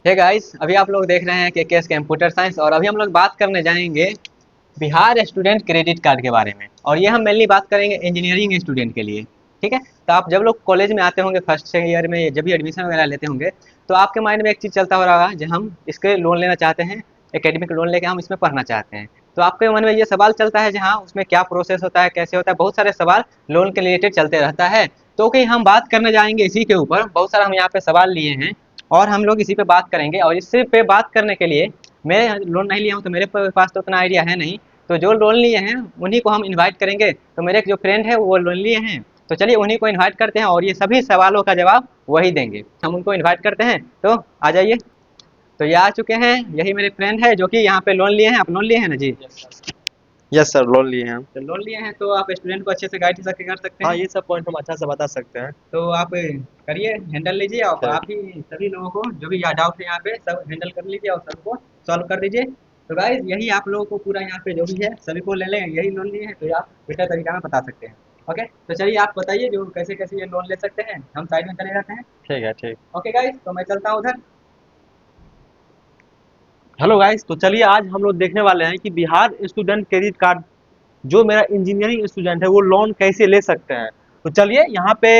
Hey guys, अभी आप लोग देख रहे हैं कि केस कंप्यूटर साइंस। और अभी हम लोग बात करने जाएंगे बिहार स्टूडेंट क्रेडिट कार्ड के बारे में। और ये हम मेनली बात करेंगे इंजीनियरिंग स्टूडेंट के लिए। ठीक है। तो आप जब लोग कॉलेज में आते होंगे फर्स्ट ईयर में, जब भी एडमिशन वगैरह लेते होंगे, तो आपके माइंड में एक चीज़ चलता हो रहा होगा, जो हम इसके लोन लेना चाहते हैं, एकेडमिक लोन लेके हम इसमें पढ़ना चाहते हैं। तो आपके मन में ये सवाल चलता है, जहाँ उसमें क्या प्रोसेस होता है, कैसे होता है, बहुत सारे सवाल लोन के रिलेटेड चलते रहता है। तो कि हम बात करने जाएंगे इसी के ऊपर, बहुत सारा हम यहाँ पे सवाल लिए हैं और हम लोग इसी पे बात करेंगे। और इसी पे बात करने के लिए, मैं लोन नहीं लिया हूँ तो मेरे पास तो उतना आइडिया है नहीं। तो जो लोन लिए हैं उन्हीं को हम इनवाइट करेंगे। तो मेरे एक जो फ्रेंड है वो लोन लिए हैं, तो चलिए उन्हीं को इनवाइट करते हैं और ये सभी सवालों का जवाब वही देंगे। हम उनको इनवाइट करते हैं, तो आ जाइए। तो ये आ चुके हैं, यही मेरे फ्रेंड है जो कि यहाँ पे लोन लिए हैं। आप लोन लिए हैं ना जी? यस सर, लोन लिए हैं हम। तो लोन लिए हैं तो आप स्टूडेंट को अच्छे से गाइड कर सकते हाँ, हैं। ये सब पॉइंट हम अच्छा से बता सकते हैं। तो आप करिए, हैंडल लीजिए। आप ठीक। ही सभी लोगों को जो भी डाउट है यहाँ पे सब हैंडल कर लीजिए और सबको सॉल्व कर दीजिए। तो गाइज यही आप लोगों को पूरा यहाँ पे जो भी है सभी को ले लें, यही लोन लिए हैं तो आप बेटर तरीका में बता सकते हैं। ओके, तो चलिए आप बताइए जो कैसे कैसे ये लोन ले सकते हैं, हम साइड में चले जाते हैं। ठीक है, ठीक। ओके गाइज, तो मैं चलता हूँ उधर। हेलो गाइस, तो चलिए आज हम लोग देखने वाले हैं कि बिहार स्टूडेंट क्रेडिट कार्ड जो मेरा इंजीनियरिंग स्टूडेंट है वो लोन कैसे ले सकते हैं। तो चलिए यहाँ पे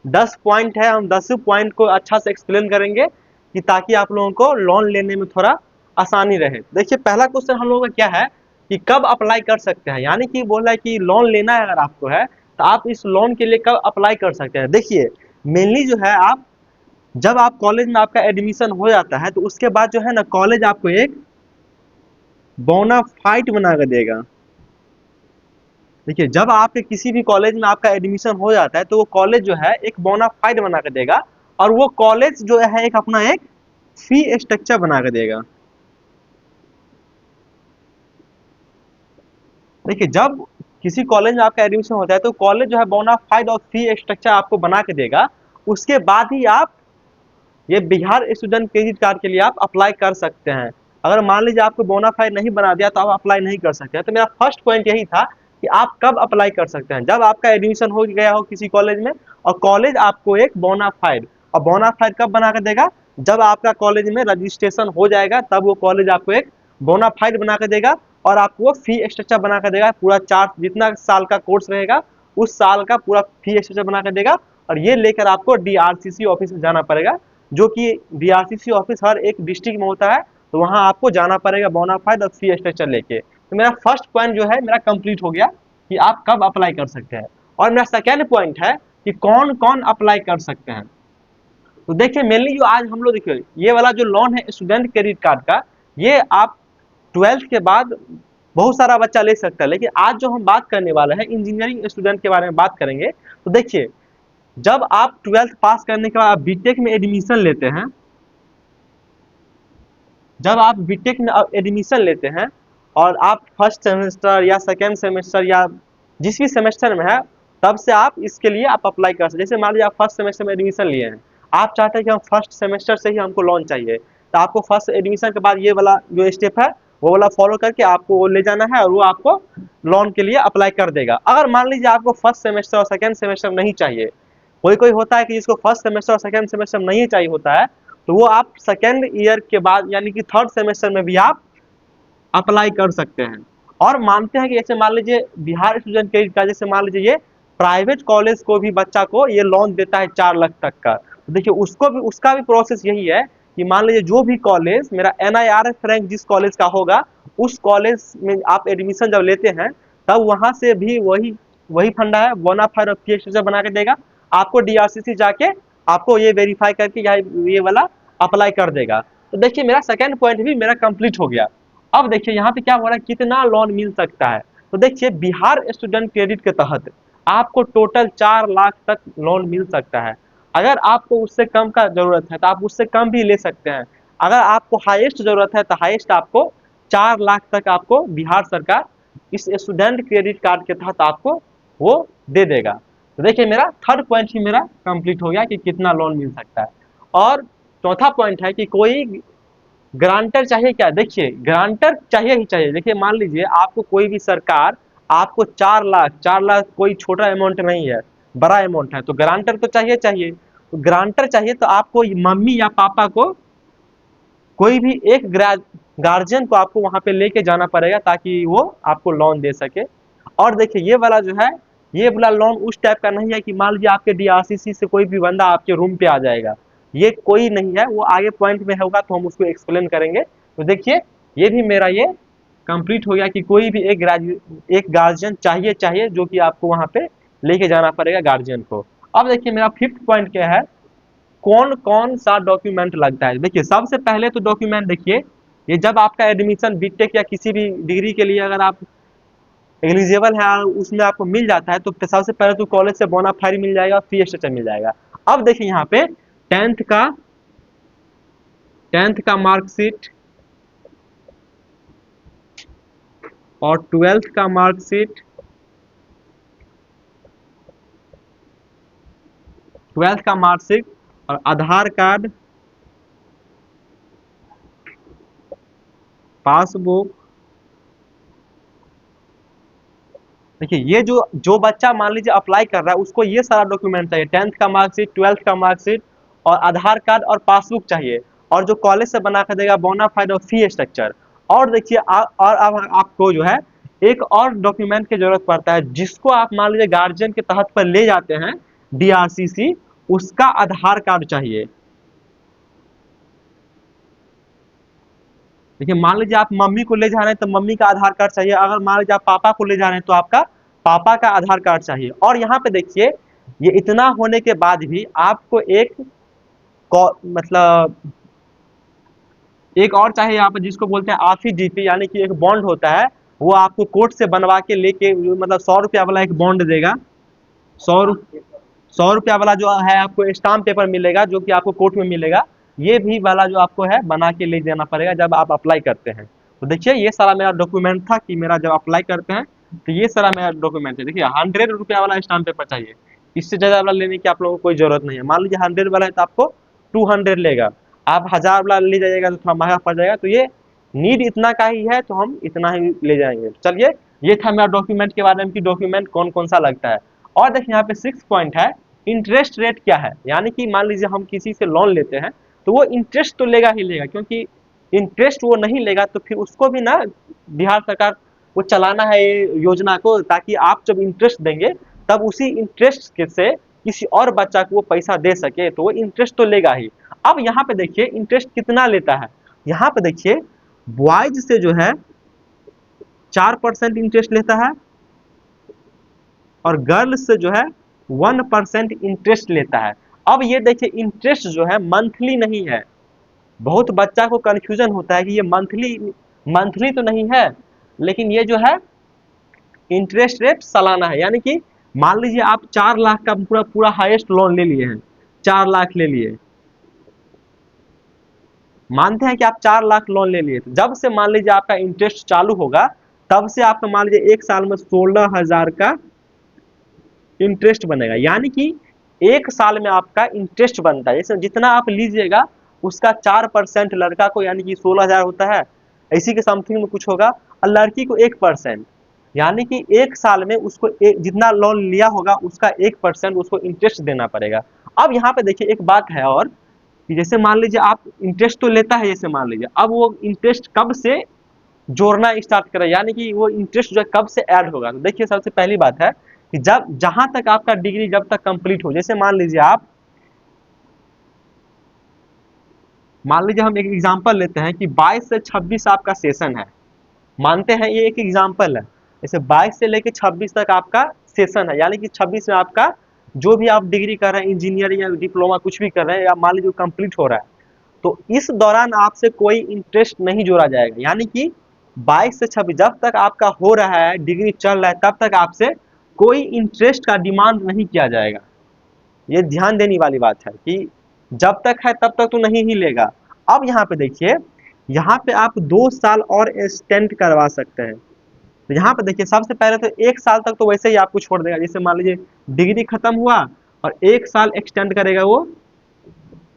10 पॉइंट है, हम 10 पॉइंट को अच्छा से एक्सप्लेन करेंगे कि ताकि आप लोगों को लोन लेने में थोड़ा आसानी रहे। देखिए, पहला क्वेश्चन हम लोगों का क्या है कि कब अप्लाई कर सकते हैं, यानी कि बोल रहा है कि लोन लेना है अगर आपको है तो आप इस लोन के लिए कब अप्लाई कर सकते हैं। देखिए, मेनली जो है आप जब आप कॉलेज में आपका एडमिशन हो जाता है तो उसके बाद जो है ना कॉलेज आपको एक बोनाफाइड बना कर देगा। देखिए, जब आपके किसी भी कॉलेज में आपका एडमिशन हो जाता है तो वो कॉलेज जो है एक बोनाफाइड बना कर देगा और वो कॉलेज जो है एक अपना एक फी स्ट्रक्चर बना कर देगा। देखिए, जब किसी कॉलेज में आपका एडमिशन होता है तो कॉलेज जो है बोनाफाइड और फी स्ट्रक्चर आपको बना के देगा। उसके बाद ही आप ये बिहार स्टूडेंट क्रेडिट कार्ड के लिए आप अप्लाई कर सकते हैं। अगर मान लीजिए आपको बोनाफाइड नहीं बना दिया तो आप अप्लाई नहीं कर सकते हैं। तो मेरा फर्स्ट पॉइंट यही था कि आप कब अप्लाई कर सकते हैं, जब आपका एडमिशन हो गया हो किसी कॉलेज में और कॉलेज आपको एक बोनाफाइड, और बोनाफाइड कब बना कर देगा, जब आपका कॉलेज में रजिस्ट्रेशन हो जाएगा तब वो कॉलेज आपको एक बोनाफाइड बना कर देगा और आपको फी स्ट्रक्चर बना कर देगा। पूरा 4 जितना साल का कोर्स रहेगा उस साल का पूरा फी स्ट्रक्चर बना कर देगा। और ये लेकर आपको डीआरसीसी ऑफिस में जाना पड़ेगा, जो कि डीआरसीसी ऑफिस हर एक डिस्ट्रिक्ट में होता है। तो वहां आपको जाना पड़ेगा बोनाफाइड और फी स्ट्रक्चर लेके। तो मेरा फर्स्ट पॉइंट जो है मेरा कंप्लीट हो गया कि आप कब अप्लाई कर सकते हैं। और मेरा सेकेंड पॉइंट है कि कौन कौन अप्लाई कर सकते हैं। तो देखिए, मेनली जो आज हम लोग देखिए ये वाला जो लोन है स्टूडेंट क्रेडिट कार्ड का, ये आप 12th के बाद बहुत सारा बच्चा ले सकता है, लेकिन आज जो हम बात करने वाले हैं इंजीनियरिंग स्टूडेंट के बारे में बात करेंगे। तो देखिए, जब आप 12th पास करने के बाद आप बीटेक में एडमिशन लेते हैं, जब आप बीटेक में एडमिशन लेते हैं और आप फर्स्ट सेमेस्टर या सेकेंड सेमेस्टर या जिस भी सेमेस्टर में है, तब से आप इसके लिए आप अप्लाई कर सकते हैं। जैसे मान लीजिए आप फर्स्ट सेमेस्टर में एडमिशन लिए हैं, आप चाहते हैं कि हम फर्स्ट सेमेस्टर से ही हमको लोन चाहिए, तो आपको फर्स्ट एडमिशन के बाद ये वाला जो स्टेप है वो वाला फॉलो करके आपको वो ले जाना है और वो आपको लोन के लिए अप्लाई कर देगा। अगर मान लीजिए आपको फर्स्ट सेमेस्टर और सेकेंड सेमेस्टर नहीं चाहिए, कोई कोई होता है कि जिसको फर्स्ट सेमेस्टर और सेकेंड सेमेस्टर नहीं चाहिए होता है, तो वो आप सेकेंड ईयर के बाद यानी कि थर्ड सेमेस्टर में भी आप अप्लाई कर सकते हैं। और मानते हैं कि जैसे मान लीजिए बिहार स्टूडेंट क्रेडिट कार्ड, जैसे मान लीजिए ये प्राइवेट कॉलेज को भी बच्चा को ये लोन देता है 4 लाख तक का। तो देखिए, उसको भी उसका भी प्रोसेस यही है कि मान लीजिए जो भी कॉलेज मेरा NIRF रैंक जिस कॉलेज का होगा उस कॉलेज में आप एडमिशन जब लेते हैं तब वहां से भी वही वही फंडा है बोनाफाइड और फी स्ट्रक्चर बना के देगा। आपको डीआरसीसी जाके आपको ये वेरीफाई करके ये वाला अप्लाई कर देगा। तो देखिए, मेरा सेकेंड पॉइंट भी मेरा कंप्लीट हो गया। अब देखिए यहाँ पे क्या हो रहा है, कितना लोन मिल सकता है। तो देखिए, बिहार स्टूडेंट क्रेडिट के तहत आपको टोटल 4 लाख तक लोन मिल सकता है। अगर आपको उससे कम का जरूरत है तो आप उससे कम भी ले सकते हैं। अगर आपको हाईएस्ट जरूरत है तो हाईएस्ट आपको 4 लाख तक आपको बिहार सरकार इस स्टूडेंट क्रेडिट कार्ड के तहत आपको वो दे देगा। तो देखिए, मेरा थर्ड पॉइंट ही मेरा कंप्लीट हो गया कि कितना लोन मिल सकता है। और चौथा पॉइंट है कि कोई ग्रांटर चाहिए क्या। देखिए, ग्रांटर चाहिए ही चाहिए। देखिए, मान लीजिए आपको कोई भी सरकार आपको 4 लाख कोई छोटा अमाउंट नहीं है, बड़ा अमाउंट है, तो ग्रांटर तो चाहिए चाहिए। तो ग्रांटर चाहिए तो आपको मम्मी या पापा को कोई भी एक गार्जियन को आपको वहां पे लेके जाना पड़ेगा ताकि वो आपको लोन दे सके। और देखिए ये वाला जो है, ये वाला लोन उस टाइप का नहीं है कि मान लीजिए आपके डीआरसीसी से कोई भी बंदा आपके रूम पे आ जाएगा, ये कोई नहीं है, वो आगे पॉइंट में होगा तो हम उसको एक्सप्लेन करेंगे। तो देखिए ये भी मेरा ये कंप्लीट हो गया कि कोई भी एक गार्जियन चाहिए चाहिए जो कि आपको वहां पे लेके जाना पड़ेगा गार्जियन को। अब देखिए मेरा फिफ्थ पॉइंट क्या है, कौन कौन सा डॉक्यूमेंट लगता है। देखिए सबसे पहले तो डॉक्यूमेंट देखिए, ये जब आपका एडमिशन बीटेक या किसी भी डिग्री के लिए अगर आप एलिजिबल है और उसमें आपको मिल जाता है तो सबसे पहले तो कॉलेज से बोनाफाइड मिल जाएगा, फी स्ट्रक्चर मिल जाएगा। अब देखिए यहाँ पे टेंथ का मार्कशीट और ट्वेल्थ का मार्कशीट, और आधार कार्ड, पासबुक। देखिए ये जो बच्चा मान लीजिए अप्लाई कर रहा है उसको ये सारा डॉक्यूमेंट चाहिए, टेंथ का मार्कशीट, ट्वेल्थ का मार्कशीट और आधार कार्ड और पासबुक चाहिए, और जो कॉलेज से बना कर देगा बोनाफाइड और फी स्ट्रक्चर। और देखिए और अब आपको जो है एक और डॉक्यूमेंट की जरूरत पड़ता है, जिसको आप मान लीजिए गार्जियन के तहत पर ले जाते हैं डीआरसीसी, उसका आधार कार्ड चाहिए। देखिए मान लीजिए आप मम्मी को ले जा रहे हैं तो मम्मी का आधार कार्ड चाहिए, अगर मान लीजिए आप पापा को ले जा रहे हैं तो आपका पापा का आधार कार्ड चाहिए। और यहाँ पे देखिए ये इतना होने के बाद भी आपको मतलब एक और चाहिए यहाँ पे, जिसको बोलते हैं एफिडेविट, यानी कि एक बॉन्ड होता है, वो आपको कोर्ट से बनवा के लेके, मतलब 100 रुपया वाला एक बॉन्ड देगा। 100 रुपया वाला जो है आपको स्टाम्प पेपर मिलेगा जो कि आपको कोर्ट में मिलेगा, ये भी वाला जो आपको है बना के ले जाना पड़ेगा जब आप अप्लाई करते हैं। तो देखिए ये सारा मेरा डॉक्यूमेंट था कि मेरा जब अप्लाई करते हैं तो ये सारा मेरा डॉक्यूमेंट है। देखिए 100 रुपया वाला स्टाम्प पेपर चाहिए, इससे ज़्यादा वाला लेने की आप लोगों को कोई जरूरत नहीं है। मान लीजिए 100 वाला है तो आपको 200 लेगा, आप 1000 वाला ले जाइएगा तो थोड़ा महंगा पड़ जाएगा। तो ये नीड इतना का ही है तो हम इतना ही ले जाएंगे। चलिए ये था मेरा डॉक्यूमेंट के बारे में कि डॉक्यूमेंट कौन कौन सा लगता है। और देखिए यहाँ पे 6 पॉइंट है, इंटरेस्ट रेट क्या है, यानी कि मान लीजिए हम किसी से लोन लेते हैं तो वो इंटरेस्ट तो लेगा ही लेगा, क्योंकि इंटरेस्ट वो नहीं लेगा तो फिर उसको भी ना बिहार सरकार को चलाना है ये योजना को, ताकि आप जब इंटरेस्ट देंगे तब उसी इंटरेस्ट के से किसी और बच्चा को वो पैसा दे सके, तो वो इंटरेस्ट तो लेगा ही। अब यहाँ पे देखिए इंटरेस्ट कितना लेता है, यहाँ पे देखिए बॉयज से जो है 4% इंटरेस्ट लेता है और गर्ल्स से जो है 1% इंटरेस्ट लेता है। अब ये देखिए इंटरेस्ट जो है मंथली नहीं है, बहुत बच्चा को कंफ्यूजन होता है कि ये मंथली तो नहीं है, लेकिन ये जो है इंटरेस्ट रेट सालाना है। यानी कि मान लीजिए आप 4 लाख का पूरा पूरा हाईएस्ट लोन ले लिए हैं, 4 लाख ले लिए, मानते हैं कि आप 4 लाख लोन ले लिए, तो जब से मान लीजिए आपका इंटरेस्ट चालू होगा तब से आपका मान लीजिए एक साल में 16,000 का इंटरेस्ट बनेगा। यानी कि एक साल में आपका इंटरेस्ट बनता है, जैसे जितना आप लीजिएगा उसका 4% लड़का को, यानी कि 16,000 होता है, इसी के समथिंग में कुछ होगा, और लड़की को 1%, यानी कि एक साल में उसको जितना लोन लिया होगा उसका 1% उसको इंटरेस्ट देना पड़ेगा। अब यहाँ पे देखिए एक बात है और कि जैसे मान लीजिए आप इंटरेस्ट तो लेता है, जैसे मान लीजिए अब वो इंटरेस्ट कब से जोड़ना स्टार्ट करे, यानी कि वो इंटरेस्ट जो है कब से ऐड होगा। तो देखिए सबसे पहली बात है कि जब जहां तक आपका डिग्री जब तक कंप्लीट हो, जैसे मान लीजिए हम एक एग्जांपल लेते हैं कि 22 से 26 आपका सेशन है, मानते हैं ये एक एग्जांपल है, जैसे 22 से लेके 26 तक आपका सेशन है, यानी कि 26 में आपका जो भी आप डिग्री कर रहे हैं, इंजीनियरिंग या डिप्लोमा कुछ भी कर रहे हैं, या मान लीजिए कंप्लीट हो रहा है, तो इस दौरान आपसे कोई इंटरेस्ट नहीं जोड़ा जाएगा। यानी कि 22 से 26 जब तक आपका हो रहा है, डिग्री चल रहा है, तब तक आपसे कोई इंटरेस्ट का डिमांड नहीं किया जाएगा। ये ध्यान देने वाली बात है कि जब तक है तब तक तो नहीं ही लेगा। अब यहाँ पे देखिए, यहाँ पे आप 2 साल और एक्सटेंड करवा सकते हैं। तो यहाँ पे देखिए सबसे पहले तो 1 साल तक तो वैसे ही आपको छोड़ देगा, जैसे मान लीजिए डिग्री खत्म हुआ और 1 साल एक्सटेंड करेगा वो।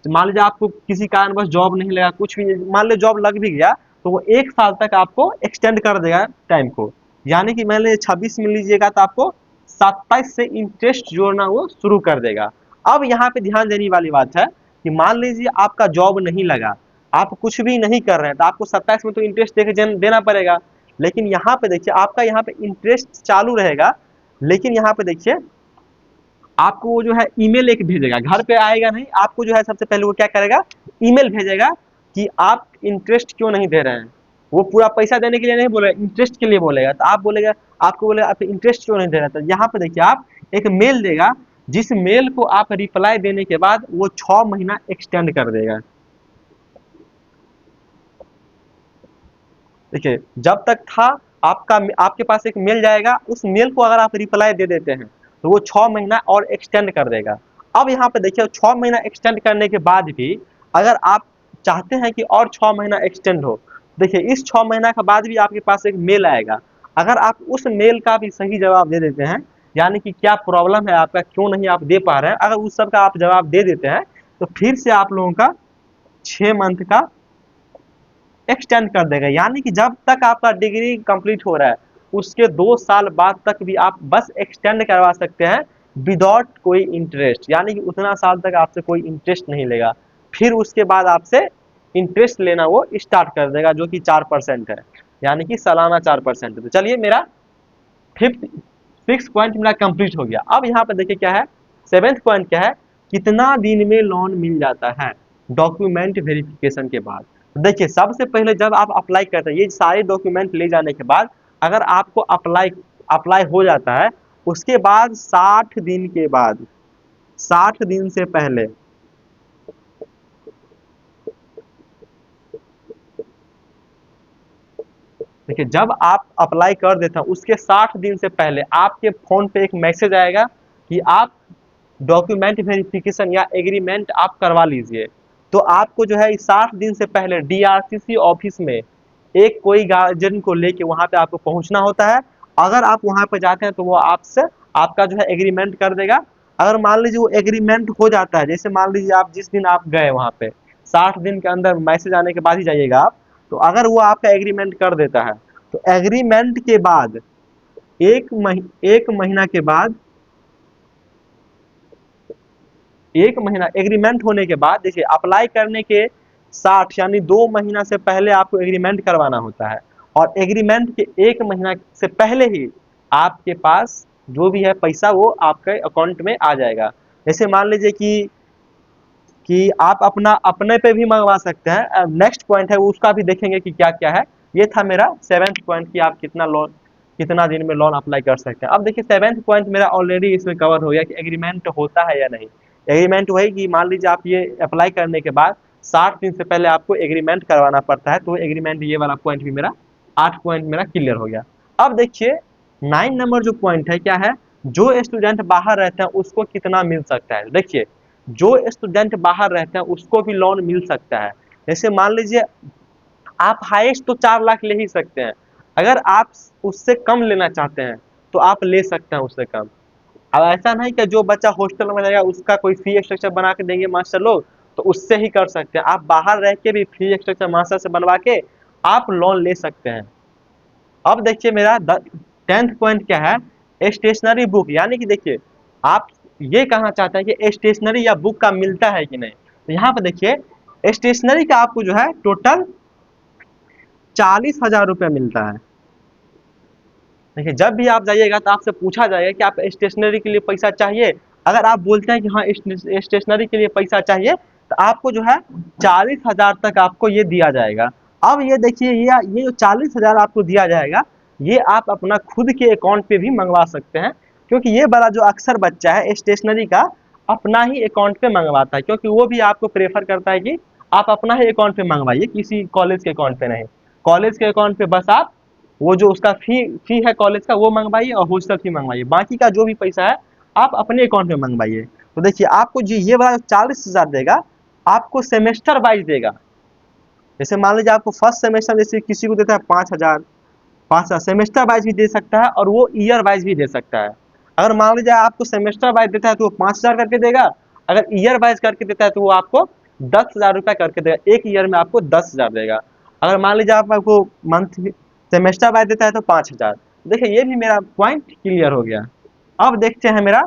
तो मान लीजिए आपको किसी कारणवश जॉब नहीं लगा, कुछ भी मान लीजिए जॉब लग भी गया तो वो 1 साल तक आपको एक्सटेंड कर देगा टाइम को। यानी कि मान लीजिए 26 में लीजिएगा तो आपको 27 से इंटरेस्ट जोड़ना वो शुरू कर देगा। अब यहाँ पे ध्यान देने वाली बात है कि मान लीजिए आपका जॉब नहीं लगा, आप कुछ भी नहीं कर रहे हैं तो आपको 27 में तो इंटरेस्ट देना पड़ेगा। लेकिन यहाँ पे देखिए आपका यहाँ पे इंटरेस्ट चालू रहेगा, लेकिन यहाँ पे देखिए आपको वो जो है ईमेल एक भेजेगा, घर पे आएगा नहीं, आपको जो है सबसे पहले वो क्या करेगा, ईमेल भेजेगा कि आप इंटरेस्ट क्यों नहीं दे रहे हैं। वो पूरा पैसा देने के लिए नहीं बोलेगा, इंटरेस्ट के लिए बोलेगा। तो आप बोलेगा, आपको बोलेगा आप इंटरेस्ट क्यों नहीं दे रहे। तो यहाँ पे देखिए आप एक मेल देगा, जिस मेल को आप रिप्लाई देने के बाद वो 6 महीना एक्सटेंड कर देगा। देखिए जब तक था आपका, आपके पास एक मेल जाएगा, उस मेल को अगर आप रिप्लाई दे देते हैं तो वो 6 महीना और एक्सटेंड कर देगा। अब यहाँ पे देखिए 6 महीना एक्सटेंड करने के बाद भी अगर आप चाहते हैं कि और 6 महीना एक्सटेंड हो, देखिए इस 6 महीना के बाद भी आपके पास एक मेल आएगा। अगर आप उस मेल का भी सही जवाब दे देते हैं, यानी कि क्या प्रॉब्लम है आपका, क्यों नहीं आप दे पा रहे हैं, अगर उस सब का आप जवाब दे देते हैं तो फिर से आप लोगों का 6 मंथ का एक्सटेंड कर देगा। यानी कि जब तक आपका डिग्री कंप्लीट हो रहा है उसके 2 साल बाद तक भी आप बस एक्सटेंड करवा सकते हैं विदाउट कोई इंटरेस्ट, यानी कि उतना साल तक आपसे कोई इंटरेस्ट नहीं लेगा। फिर उसके बाद आपसे इंटरेस्ट लेना वो स्टार्ट कर देगा, जो कि 4% है, यानी कि सालाना 4% है। तो चलिए मेरा फिफ्थ 6 पॉइंट मेरा कंप्लीट हो गया। अब यहाँ पे देखिए क्या है, 7th पॉइंट क्या है, कितना दिन में लोन मिल जाता है डॉक्यूमेंट वेरिफिकेशन के बाद। देखिए सबसे पहले जब आप अप्लाई करते हैं, ये सारे डॉक्यूमेंट ले जाने के बाद अगर आपको अप्लाई अप्लाई हो जाता है, उसके बाद 60 दिन के बाद, 60 दिन से पहले, देखिए जब आप अप्लाई कर देते हैं उसके 60 दिन से पहले आपके फोन पे एक मैसेज आएगा कि आप डॉक्यूमेंट वेरिफिकेशन या एग्रीमेंट आप करवा लीजिए। तो आपको जो है 60 दिन से पहले डीआरसीसी ऑफिस में एक कोई गार्जियन को लेके वहां पे आपको पहुंचना होता है। अगर आप वहां पे जाते हैं तो वो आपसे आपका जो है एग्रीमेंट कर देगा। अगर मान लीजिए वो एग्रीमेंट हो जाता है, जैसे मान लीजिए आप जिस दिन आप गए वहां पे 60 दिन के अंदर मैसेज आने के बाद ही जाइएगा आप, तो अगर वो आपका एग्रीमेंट कर देता है तो एग्रीमेंट के बाद एक महीना के बाद, एक महीना एग्रीमेंट होने के बाद, देखिए अप्लाई करने के 60 यानी 2 महीना से पहले आपको एग्रीमेंट करवाना होता है। और एग्रीमेंट के 1 महीना से पहले ही आपके पास जो भी है पैसा वो आपके अकाउंट में आ जाएगा। जैसे मान लीजिए कि आप अपना अपने पे भी मंगवा सकते हैं। नेक्स्ट पॉइंट है वो उसका भी देखेंगे कि क्या क्या है। ये था मेरा 7th पॉइंट कि आप कितना दिन में लोन अप्लाई कर सकते हैं। अब देखिए 7th पॉइंट मेरा ऑलरेडी इसमें कवर हो गया कि एग्रीमेंट होता है या नहीं। एग्रीमेंट वही कि मान लीजिए आप ये अप्लाई करने के बाद 60 दिन से पहले आपको एग्रीमेंट करवाना पड़ता है, तो एग्रीमेंट ये वाला पॉइंट भी मेरा 8 पॉइंट मेरा क्लियर हो गया। अब देखिए 9 नंबर जो पॉइंट है क्या है, जो स्टूडेंट बाहर रहते हैं उसको कितना मिल सकता है। देखिए जो स्टूडेंट बाहर रहते हैं उसको भी लोन मिल सकता है। जैसे मान लीजिए आप हाईएस्ट तो 4 लाख ले ही सकते हैं, अगर आप उससे कम लेना चाहते हैं तो आप ले सकते हैं उससे कम। अब ऐसा नहीं कि जो बच्चा हॉस्टल में रहेगा उसका कोई फी स्ट्रक्चर बना के देंगे मास्टर लोग, तो उससे ही कर सकते हैं। आप बाहर रह के भी फी स्ट्रक्चर मास्टर से बनवा के आप लोन ले सकते हैं। अब देखिए मेरा 10th पॉइंट क्या है, स्टेशनरी बुक, यानी कि देखिए आप ये कहना चाहते हैं कि स्टेशनरी या बुक का मिलता है कि नहीं। तो यहाँ पे देखिए स्टेशनरी का आपको जो है टोटल 40,000 रुपये मिलता है। देखिए जब भी आप जाइएगा तो आपसे पूछा जाएगा कि आप स्टेशनरी के लिए पैसा चाहिए। अगर आप बोलते हैं कि हाँ स्टेशनरी के लिए पैसा चाहिए, तो आपको जो है 40,000 तक आपको ये दिया जाएगा। अब ये देखिए ये जो 40,000 आपको दिया जाएगा, ये आप अपना खुद के अकाउंट पे भी मंगवा सकते हैं। क्योंकि ये वाला जो अक्सर बच्चा है स्टेशनरी का अपना ही अकाउंट पे मंगवाता है, क्योंकि वो भी आपको प्रेफर करता है कि आप अपना ही अकाउंट पे मंगवाइए, किसी कॉलेज के अकाउंट पे नहीं। कॉलेज के अकाउंट पे बस आप वो जो उसका फी है कॉलेज का वो मंगवाइए और हॉस्टल फी मंगवाइए, बाकी का जो भी पैसा है आप अपने अकाउंट में मंगवाइए। तो देखिए आपको जो ये वाला 40,000 देगा, आपको सेमेस्टर वाइज देगा। जैसे मान लीजिए आपको फर्स्ट सेमेस्टर जैसे किसी को देता है 5,000, 5,000 सेमेस्टर वाइज भी दे सकता है और वो ईयर वाइज भी दे सकता है। अगर मान लीजिए आपको सेमेस्टर वाइज देता है तो वो 5,000 करके देगा, अगर ईयर वाइज करके देता है तो वो आपको 10,000 रुपये करके देगा, एक ईयर में आपको 10,000 देगा। अगर मान लीजिए आपको मंथ सेमेस्टर वाइज देता है तो 5,000। देखिए ये भी मेरा पॉइंट क्लियर हो गया। अब देखते हैं मेरा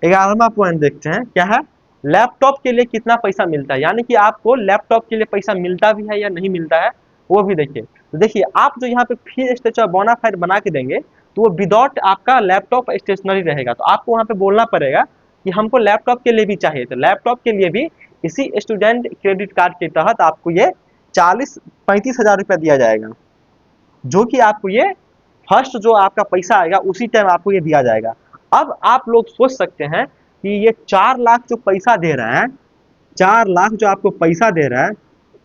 11वां पॉइंट, देखते हैं क्या है, लैपटॉप के लिए कितना पैसा मिलता है, यानी कि आपको लैपटॉप के लिए पैसा मिलता भी है या नहीं मिलता है, वो भी देखिए। तो देखिए आप जो यहाँ पे फी स्ट्रक्चर बोनाफाइड बना के देंगे तो वो विदाउट आपका लैपटॉप स्टेशनरी रहेगा। तो आपको वहाँ पे बोलना पड़ेगा कि हमको लैपटॉप के लिए भी चाहिए, तो लैपटॉप के लिए भी इसी स्टूडेंट क्रेडिट कार्ड के तहत आपको ये 40-35 हज़ार रुपया दिया जाएगा, जो कि आपको ये फर्स्ट जो आपका पैसा आएगा उसी टाइम आपको ये दिया जाएगा। अब आप लोग सोच सकते हैं कि ये 4 लाख जो पैसा दे रहा है, 4 लाख जो आपको पैसा दे रहा है,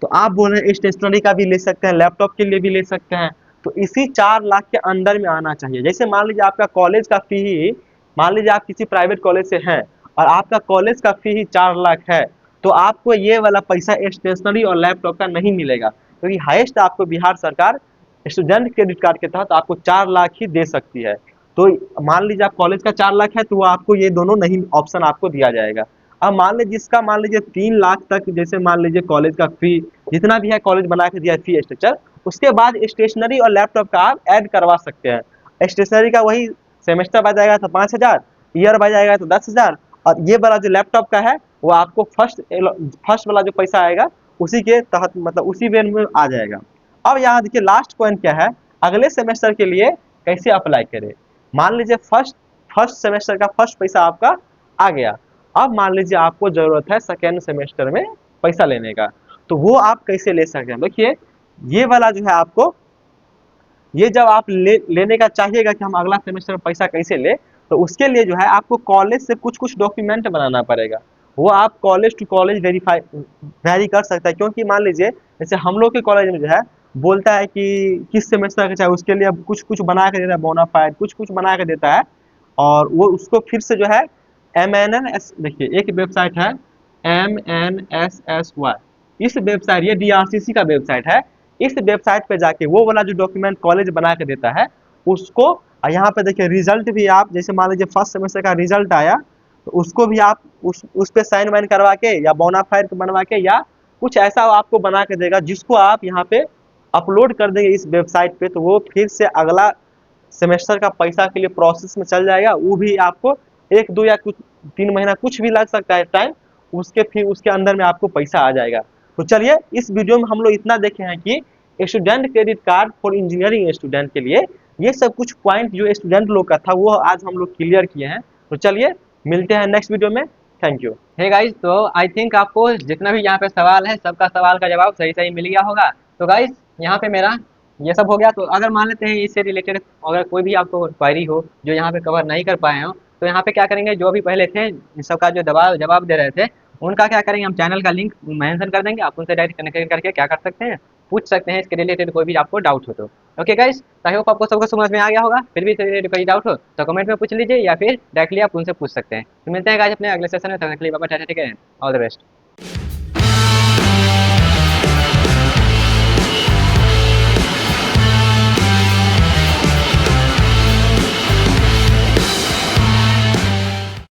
तो आप बोल रहे हैं स्टेशनरी का भी ले सकते हैं, लैपटॉप के लिए भी ले सकते हैं, तो इसी 4 लाख के अंदर में आना चाहिए। जैसे मान लीजिए आपका कॉलेज का फी ही, मान लीजिए आप किसी प्राइवेट कॉलेज से हैं और आपका कॉलेज का फी ही 4 लाख है, तो आपको ये वाला पैसा स्टेशनरी और लैपटॉप का नहीं मिलेगा, क्योंकि हाईएस्ट आपको बिहार सरकार स्टूडेंट क्रेडिट कार्ड के तहत आपको 4 लाख ही दे सकती है। तो मान लीजिए आप कॉलेज का 4 लाख है तो वो आपको ये दोनों नहीं ऑप्शन आपको दिया जाएगा। अब मान लीजिए जिसका मान लीजिए 3 लाख तक, जैसे मान लीजिए कॉलेज का फी जितना भी है कॉलेज बना के दिया है फी स्ट्रक्चर, उसके बाद स्टेशनरी और लैपटॉप का आप ऐड करवा सकते हैं। स्टेशनरी का वही सेमेस्टर बच जाएगा तो 5 हज़ार, ईयर बच जाएगा तो 10 हज़ार, और ये वाला जो लैपटॉप का है वो आपको फर्स्ट वाला जो पैसा आएगा उसी के तहत, मतलब उसी वे में आ जाएगा। अब यहाँ देखिए लास्ट पॉइंट क्या है, अगले सेमेस्टर के लिए कैसे अप्लाई करें। मान लीजिए फर्स्ट सेमेस्टर का फर्स्ट पैसा आपका आ गया, अब मान लीजिए आपको जरूरत है सेकेंड सेमेस्टर में पैसा लेने का, तो वो आप कैसे ले सकते हैं। देखिए ये वाला जो है आपको, ये जब आप लेने का चाहिएगा कि हम अगला सेमेस्टर में पैसा कैसे ले, तो उसके लिए जो है आपको कॉलेज से कुछ कुछ डॉक्यूमेंट बनाना पड़ेगा। वो आप कॉलेज टू कॉलेज वेरी कर सकते हैं, क्योंकि मान लीजिए जैसे हम लोग के कॉलेज में जो है बोलता है कि किस सेमेस्टर का चाहिए, उसके लिए अब कुछ कुछ बना के देता है, बोनाफाइड कुछ कुछ बना के देता है, और वो उसको फिर से जो है MNS, देखिए एक वेबसाइट है MNSSY, इस वेबसाइट, ये DRCC का वेबसाइट है, इस वेबसाइट पे जाके वो वाला जो डॉक्यूमेंट कॉलेज बना के देता है उसको, यहाँ पे देखिए रिजल्ट भी आप, जैसे मान लीजिए फर्स्ट सेमेस्टर का रिजल्ट आया तो उसको भी आप उस पे साइन वाइन करवा के या बोनाफाइड बनवा के या कुछ ऐसा आपको बना के देगा जिसको आप यहाँ पे अपलोड कर देंगे इस वेबसाइट पे, तो वो फिर से अगला सेमेस्टर का पैसा के लिए प्रोसेस में चल जाएगा। वो भी आपको 1-2 या कुछ 3 महीना कुछ भी लग सकता है टाइम, उसके फिर उसके अंदर में आपको पैसा आ जाएगा। तो चलिए इस वीडियो में हम लोग इतना देखे हैं कि student credit card for engineering student के लिए ये सब कुछ पॉइंट जो स्टूडेंट लोग का था वो आज हम लोग क्लियर किए हैं। तो चलिए मिलते हैं नेक्स्ट वीडियो में, थैंक यू। हे गाइज, तो आई थिंक आपको जितना भी यहाँ पे सवाल है सबका सवाल का जवाब सही सही मिल गया होगा। तो गाइज यहाँ पे मेरा ये सब हो गया। तो अगर मान लेते हैं इससे रिलेटेड अगर कोई भी आपको क्वायरी हो जो यहाँ पे कवर नहीं कर पाए हो, तो यहाँ पे क्या करेंगे, जो भी पहले थे इन सबका जो जवाब दे रहे थे उनका क्या करेंगे, हम चैनल का लिंक मेंशन कर देंगे, आप उनसे डायरेक्ट कनेक्ट करके क्या कर सकते हैं, पूछ सकते हैं इसके रिलेटेड कोई भी आपको डाउट हो तो। ओके गाइज, आई होप आपको सबको समझ में आ गया होगा। फिर भी इससे रिलेटेड कोई डाउट हो तो कमेंट में पूछ लीजिए या फिर डायरेक्टली आप उनसे पूछ सकते हैं। तो मिलते हैं गाइज अपने अगले सेशन में, तब तक के लिए bye bye, tata, take care, all the best.